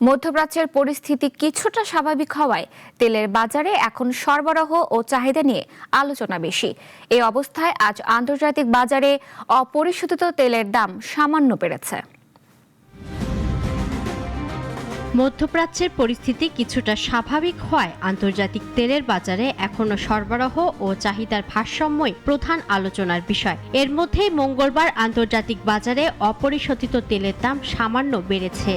মধ্যপ্রাচ্যের পরিস্থিতি কিছুটা স্বাভাবিক হওয়ায় তেলের বাজারে এখন সরবরাহ ও চাহিদা নিয়ে আলোচনা বেশি। এই অবস্থায় আজ আন্তর্জাতিক বাজারে অপরিশোধিত তেলের দাম সামান্য বেড়েছে। মধ্যপ্রাচ্যের পরিস্থিতি কিছুটা স্বাভাবিক হওয়ায় আন্তর্জাতিক তেলের বাজারে এখনো সরবরাহ ও চাহিদার ভারসাম্যই প্রধান আলোচনার বিষয়। এর মধ্যেই মঙ্গলবার আন্তর্জাতিক বাজারে অপরিশোধিত তেলের দাম সামান্য বেড়েছে।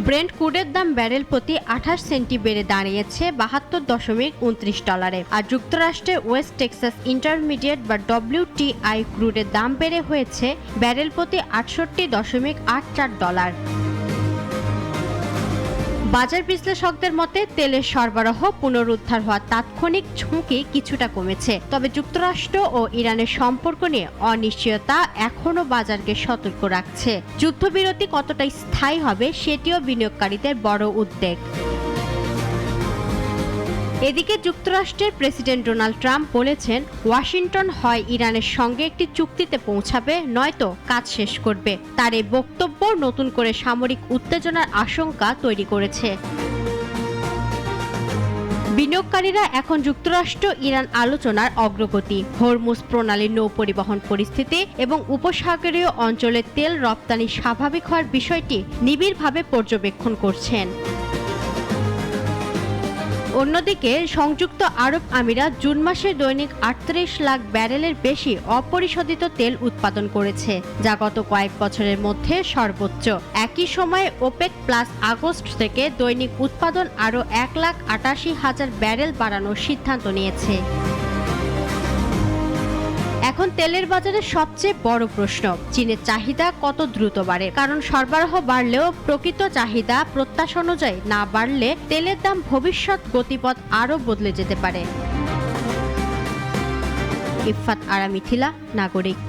ব্রেন্ট ক্রুডের দাম ব্যারেল প্রতি 28 সেন্টি বেড়ে দাঁড়িয়েছে $72.29, আর যুক্তরাষ্ট্রের ওয়েস্ট টেক্সাস ইন্টারমিডিয়েট বা WTI ক্রুডের দাম বেড়ে হয়েছে ব্যারেল প্রতি $68.84। বাজার বিশ্লেষকদের মতে তেলের সরবরাহ পুনরুদ্ধার হওয়ার তাৎক্ষণিক ঝুঁকি কিছুটা কমেছে, তবে যুক্তরাষ্ট্র ও ইরানের সম্পর্ক নিয়ে অনিশ্চয়তা এখনো বাজারকে সতর্ক রাখছে। যুদ্ধবিরতি কতটা স্থায়ী হবে সেটিও বিনিয়োগকারীদের বড় উদ্বেগ। এদিকে যুক্তরাষ্ট্রের প্রেসিডেন্ট ডোনাল্ড ট্রাম্প বলেছেন, ওয়াশিংটন হয় ইরানের সঙ্গে একটি চুক্তিতে পৌঁছাবে, নয়তো কাজ শেষ করবে। তার এই বক্তব্য নতুন করে সামরিক উত্তেজনার আশঙ্কা তৈরি করেছে। বিনিয়োগকারীরা এখন যুক্তরাষ্ট্র ইরান আলোচনার অগ্রগতি, হরমুজ প্রণালীর নৌ পরিবহন পরিস্থিতি এবং উপসাগরীয় অঞ্চলে তেল রপ্তানি স্বাভাবিক হওয়ার বিষয়টি নিবিড়ভাবে পর্যবেক্ষণ করছেন। অন্যদিকে সংযুক্ত আরব আমিরাত জুন মাসে দৈনিক 38 লাখ ব্যারেলের বেশি অপরিশোধিত তেল উৎপাদন করেছে, যা গত কয়েক বছরের মধ্যে সর্বোচ্চ। একই সময়ে ওপেক প্লাস আগস্ট থেকে দৈনিক উৎপাদন আরও 1,88,000 ব্যারেল বাড়ানোর সিদ্ধান্ত নিয়েছে। এখন তেলের বাজারে সবচেয়ে বড় প্রশ্ন, চীনের চাহিদা কত দ্রুত বাড়ে। কারণ সরবরাহ বাড়লেও প্রকৃত চাহিদা প্রত্যাশা অনুযায়ী না বাড়লে তেলের দাম ভবিষ্যৎ গতিপথ আরও বদলে যেতে পারে। ইফফাত আরা মিথিলা, নাগরিক।